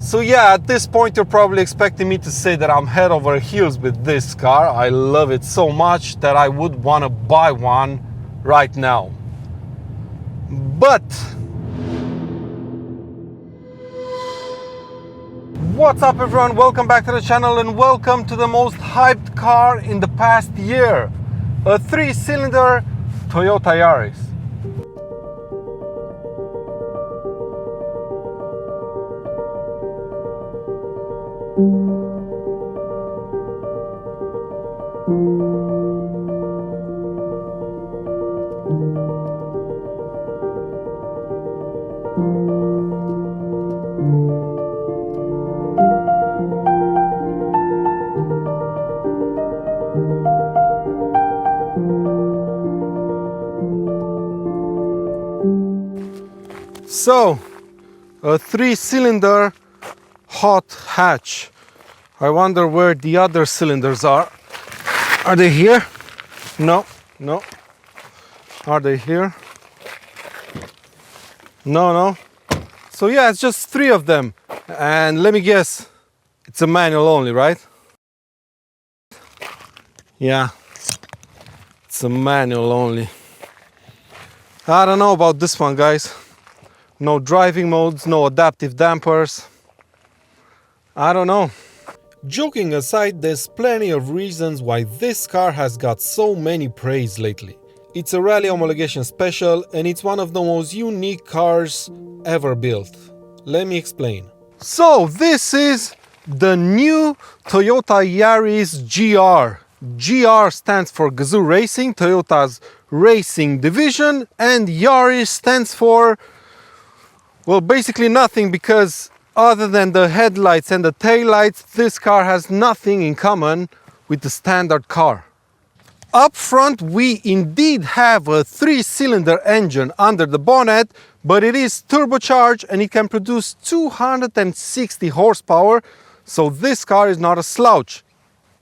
So yeah, at this point you're probably expecting me to say that I'm head over heels with this car. I love it so much that I would want to buy one right now. But what's up everyone, welcome back to the channel and welcome to the most hyped car in the past year. A 3-cylinder Toyota Yaris. So, a 3-cylinder hot hatch. I wonder where the other cylinders are. Are they here? No. Are they here? No. So yeah, it's just 3 of them. And let me guess, it's a manual only, right? Yeah, it's a manual only. I don't know about this one, guys. No driving modes, no adaptive dampers. I don't know. Joking aside, there's plenty of reasons why this car has got so many praise lately. It's a rally homologation special and it's one of the most unique cars ever built. Let me explain. So this is the new Toyota Yaris GR. GR stands for Gazoo Racing, Toyota's racing division, and Yaris stands for, well, basically nothing, because other than the headlights and the taillights, this car has nothing in common with the standard car. Up front, we indeed have a 3-cylinder engine under the bonnet, but it is turbocharged and it can produce 260 horsepower, so this car is not a slouch.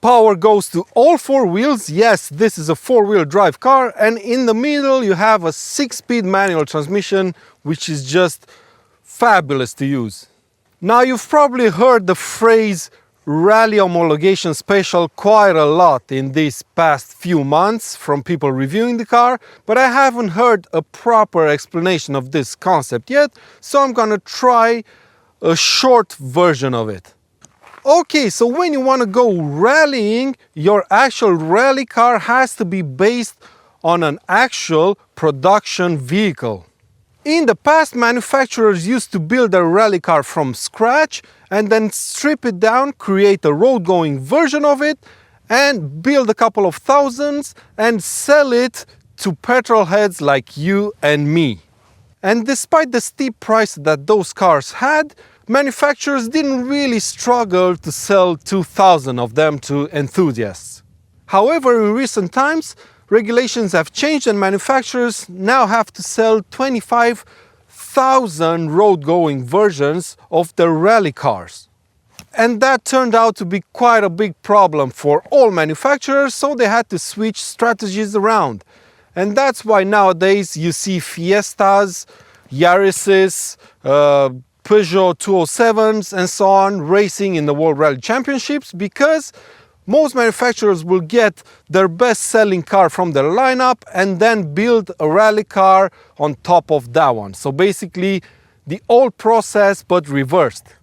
Power goes to all 4 wheels. Yes, this is a 4-wheel drive car, and in the middle you have a 6-speed manual transmission, which is just fabulous to use. Now, you've probably heard the phrase rally homologation special quite a lot in these past few months from people reviewing the car, but I haven't heard a proper explanation of this concept yet, so I'm gonna try a short version of it. Okay, so when you want to go rallying, your actual rally car has to be based on an actual production vehicle. In the past, manufacturers used to build a rally car from scratch and then strip it down, create a road-going version of it, and build a couple of thousands and sell it to petrol heads like you and me. And despite the steep price that those cars had, manufacturers didn't really struggle to sell 2,000 of them to enthusiasts. However, in recent times, regulations have changed and manufacturers now have to sell 25,000 road-going versions of their rally cars. And that turned out to be quite a big problem for all manufacturers, so they had to switch strategies around. And that's why nowadays you see Fiestas, Yarises, Peugeot 207s and so on racing in the World Rally Championships, because most manufacturers will get their best-selling car from their lineup and then build a rally car on top of that one. So basically the old process but reversed.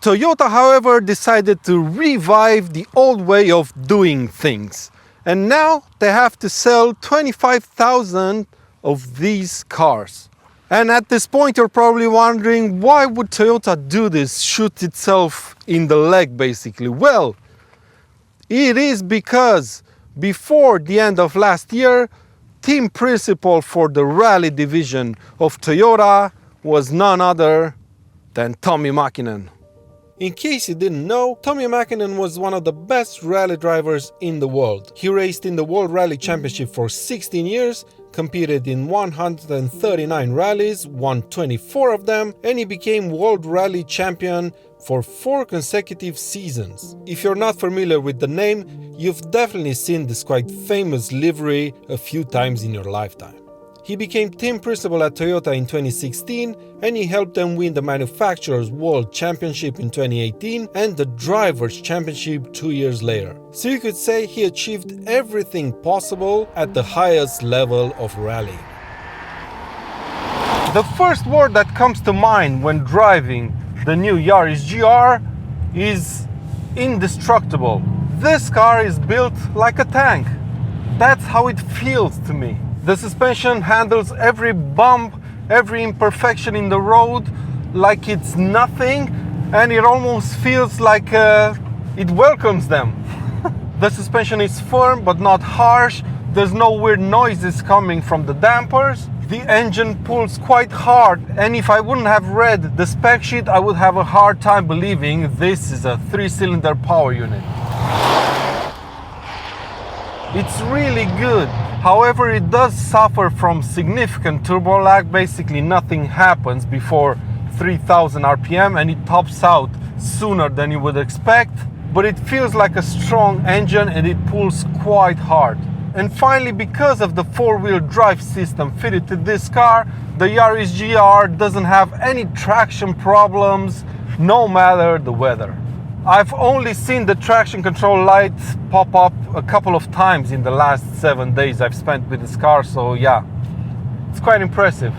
Toyota, however, decided to revive the old way of doing things. And now they have to sell 25,000 of these cars. And at this point you're probably wondering, why would Toyota do this, shoot itself in the leg basically? Well, it is because before the end of last year, team principal for the rally division of Toyota was none other than Tommi Mäkinen. In case you didn't know, Tommi Mäkinen was one of the best rally drivers in the world. He raced in the World Rally Championship for 16 years, competed in 139 rallies, won 24 of them, and he became World Rally Champion for 4 consecutive seasons. If you're not familiar with the name, you've definitely seen this quite famous livery a few times in your lifetime. He became team principal at Toyota in 2016, and he helped them win the Manufacturers' World Championship in 2018 and the Drivers' Championship 2 years later. So you could say he achieved everything possible at the highest level of rallying. The first word that comes to mind when driving the new Yaris GR is indestructible. This car is built like a tank. That's how it feels to me. The suspension handles every bump, every imperfection in the road like it's nothing, and it almost feels like it welcomes them. The suspension is firm but not harsh. There's no weird noises coming from the dampers. The engine pulls quite hard, and if I wouldn't have read the spec sheet, I would have a hard time believing this is a 3-cylinder power unit. It's really good. However, it does suffer from significant turbo lag. Basically, nothing happens before 3000 RPM, and it tops out sooner than you would expect. But it feels like a strong engine, and it pulls quite hard. And finally, because of the 4-wheel drive system fitted to this car, the Yaris GR doesn't have any traction problems, no matter the weather. I've only seen the traction control light pop up a couple of times in the last 7 days I've spent with this car, so yeah, it's quite impressive.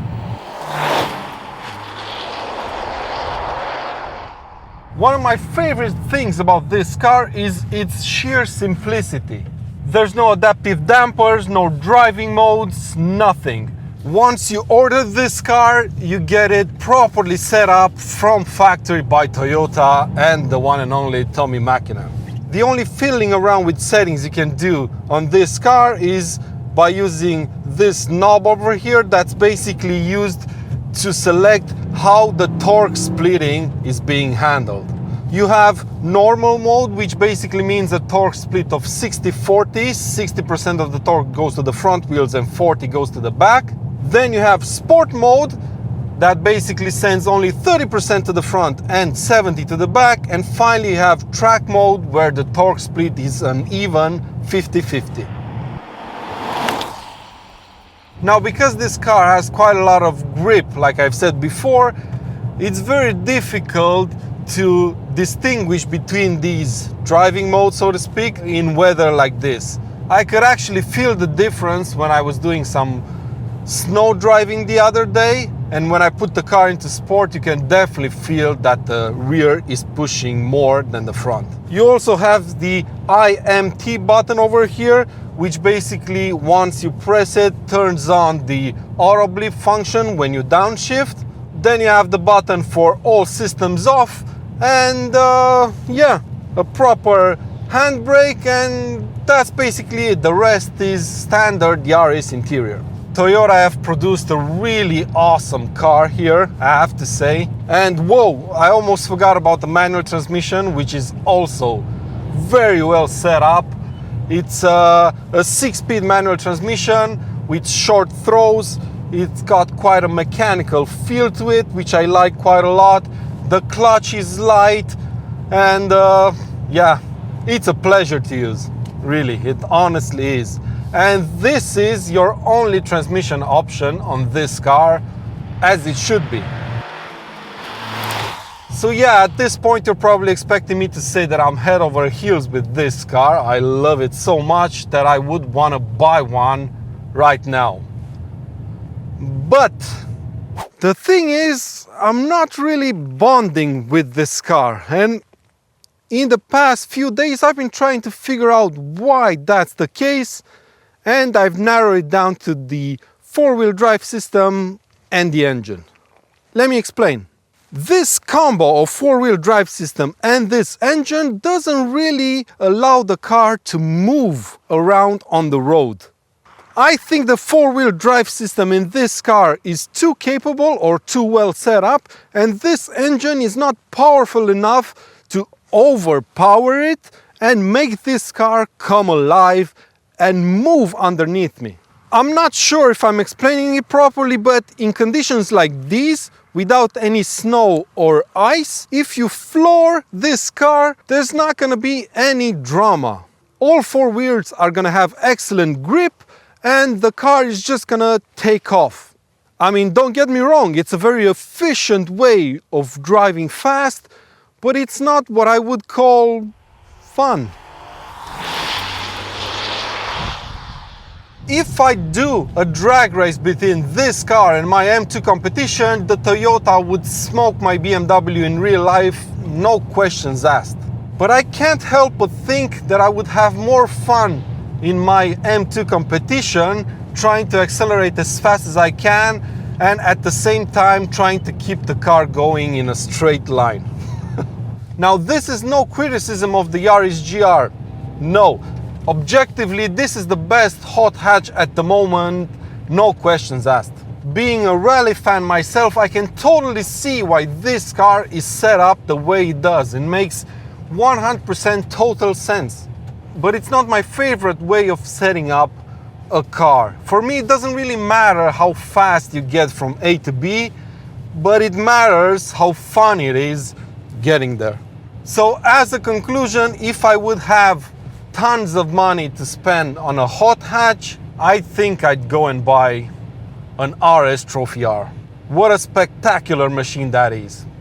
One of my favorite things about this car is its sheer simplicity. There's no adaptive dampers, no driving modes, nothing. Once you order this car, you get it properly set up from factory by Toyota and the one and only Tommy Makinen. The only fiddling around with settings you can do on this car is by using this knob over here that's basically used to select how the torque splitting is being handled. You have normal mode, which basically means a torque split of 60-40. 60% of the torque goes to the front wheels and 40 goes to the back. Then you have sport mode that basically sends only 30% to the front and 70 to the back. And finally you have track mode where the torque split is an even 50-50. Now, because this car has quite a lot of grip, like I've said before, it's very difficult to distinguish between these driving modes, so to speak, in weather like this. I could actually feel the difference when I was doing some snow driving the other day, and when I put the car into sport, you can definitely feel that the rear is pushing more than the front. You also have the IMT button over here, which basically, once you press it, turns on the auto blip function when you downshift. Then you have the button for all systems off, and yeah, a proper handbrake, and that's basically it. The rest is standard Yaris interior. Toyota have produced a really awesome car here, I have to say. And whoa, I almost forgot about the manual transmission, which is also very well set up. It's a 6-speed manual transmission with short throws. It's got quite a mechanical feel to it, which I like quite a lot. The clutch is light, and yeah, it's a pleasure to use. Really, it honestly is. And this is your only transmission option on this car, as it should be. So yeah, at this point you're probably expecting me to say that I'm head over heels with this car. I love it so much that I would want to buy one right now. But the thing is, I'm not really bonding with this car, and in the past few days I've been trying to figure out why that's the case, and I've narrowed it down to the 4-wheel drive system and the engine. Let me explain. This combo of 4-wheel drive system and this engine doesn't really allow the car to move around on the road. I think the 4-wheel drive system in this car is too capable or too well set up, and this engine is not powerful enough to overpower it and make this car come alive and move underneath me. I'm not sure if I'm explaining it properly, but in conditions like these, without any snow or ice, if you floor this car, there's not going to be any drama. All 4 wheels are going to have excellent grip, and the car is just gonna take off. I mean, don't get me wrong, it's a very efficient way of driving fast, but it's not what I would call fun. If I do a drag race between this car and my M2 competition, the Toyota would smoke my BMW in real life, no questions asked. But I can't help but think that I would have more fun in my M2 competition, trying to accelerate as fast as I can, and at the same time trying to keep the car going in a straight line. Now, this is no criticism of the Yaris GR. No, objectively, this is the best hot hatch at the moment, no questions asked. Being a rally fan myself, I can totally see why this car is set up the way it does. It makes 100% total sense. But it's not my favorite way of setting up a car. For me, it doesn't really matter how fast you get from A to B, but it matters how fun it is getting there. So as a conclusion, if I would have tons of money to spend on a hot hatch, I think I'd go and buy an RS Trophy R. What a spectacular machine that is.